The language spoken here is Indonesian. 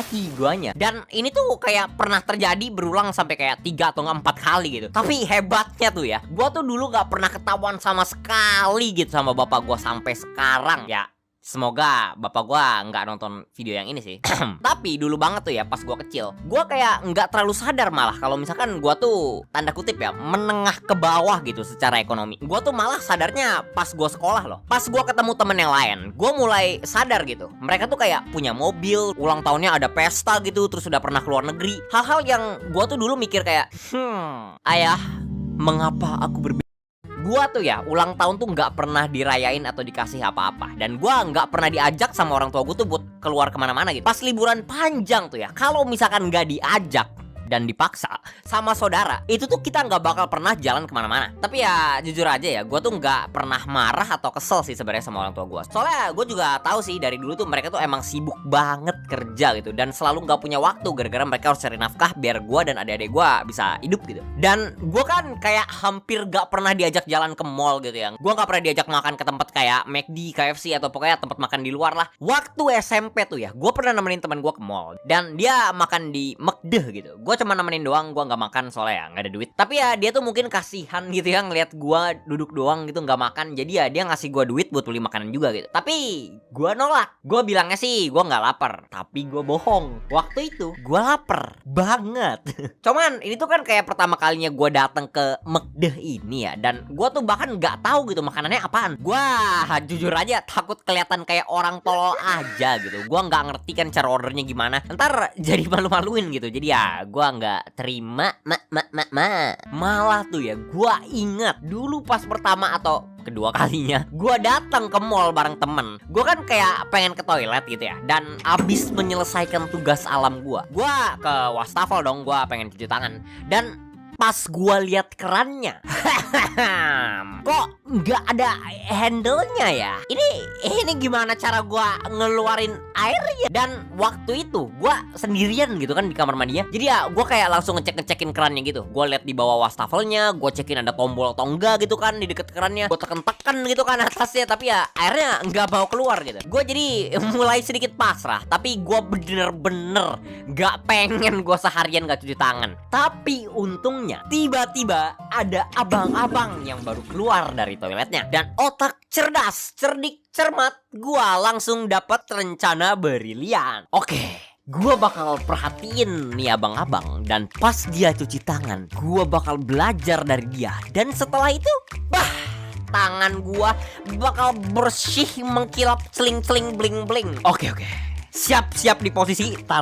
kaki guanya. Dan ini tuh kayak pernah terjadi berulang sampai kayak 3 atau 4 kali gitu. Tapi hebatnya tuh ya, gua tuh dulu gak pernah ketahuan sama sekali gitu sama bapak gua sampai sekarang ya. Semoga bapak gua nggak nonton video yang ini sih. Tapi dulu banget tuh ya pas gua kecil, gua kayak nggak terlalu sadar malah kalau misalkan gua tuh tanda kutip ya menengah ke bawah gitu secara ekonomi. Gua tuh malah sadarnya pas gua sekolah loh. Pas gua ketemu temen yang lain, gua mulai sadar gitu. Mereka tuh kayak punya mobil, ulang tahunnya ada pesta gitu, terus udah pernah keluar negeri. Hal-hal yang gua tuh dulu mikir kayak, ayah, mengapa aku berbeda? Gua tuh ya ulang tahun tuh nggak pernah dirayain atau dikasih apa-apa. Dan gua nggak pernah diajak sama orang tua gue tuh buat keluar kemana-mana gitu. Pas liburan panjang tuh ya, kalau misalkan nggak diajak dan dipaksa sama saudara, itu tuh kita nggak bakal pernah jalan kemana-mana. Tapi ya jujur aja ya, gue tuh nggak pernah marah atau kesel sih sebenarnya sama orang tua gue. Soalnya gue juga tahu sih dari dulu tuh mereka tuh emang sibuk banget kerja gitu, dan selalu nggak punya waktu gara-gara mereka harus cari nafkah biar gue dan adik-adik gue bisa hidup gitu. Dan gue kan kayak hampir nggak pernah diajak jalan ke mall gitu ya. Gue nggak pernah diajak makan ke tempat kayak McD, KFC atau pokoknya tempat makan di luar lah. Waktu SMP tuh ya, gue pernah nemenin teman gue ke mall dan dia makan di McD gitu. Gue cuma nemenin doang, gue nggak makan soalnya ya nggak ada duit. Tapi ya dia tuh mungkin kasihan gitu ya ngeliat gue duduk doang gitu nggak makan. Jadi ya dia ngasih gue duit buat beli makanan juga gitu. Tapi gue nolak. Gue bilangnya sih gue nggak lapar. Tapi gue bohong. Waktu itu gue lapar banget. Cuman ini tuh kan kayak pertama kalinya gue datang ke McD ini ya. Dan gue tuh bahkan nggak tahu gitu makanannya apaan. Gue jujur aja takut kelihatan kayak orang tolol aja gitu. Gue nggak ngerti kan cara ordernya gimana. Ntar jadi malu-maluin gitu. Jadi ya gue nggak terima. Malah tuh ya gue ingat dulu pas pertama atau kedua kalinya gue datang ke mall bareng temen. Gue kan kayak pengen ke toilet gitu ya. Dan abis menyelesaikan tugas alam gue ke wastafel dong. Gue pengen cuci tangan. Dan pas gue lihat kerannya, kok nggak ada handle-nya ya? Ini gimana cara gue ngeluarin airnya? Dan waktu itu gue sendirian gitu kan di kamar mandinya. Jadi ya gue kayak langsung ngecekin kerannya gitu. Gue lihat di bawah wastafelnya, gue cekin ada tombol atau enggak gitu kan di deket kerannya. Gue tekan gitu kan atasnya, tapi ya airnya nggak mau keluar gitu. Gue jadi mulai sedikit pasrah. Tapi gue bener-bener nggak pengen gue seharian gak cuci tangan. Tapi untungnya tiba-tiba ada abang-abang yang baru keluar dari toiletnya. Dan otak cerdas, cerdik, cermat, gua langsung dapat rencana brilian. Oke, gua bakal perhatiin nih abang-abang. Dan pas dia cuci tangan, gua bakal belajar dari dia. Dan setelah itu, tangan gua bakal bersih, mengkilap, celing-celing, bling-bling. Oke. Siap-siap di posisi tar.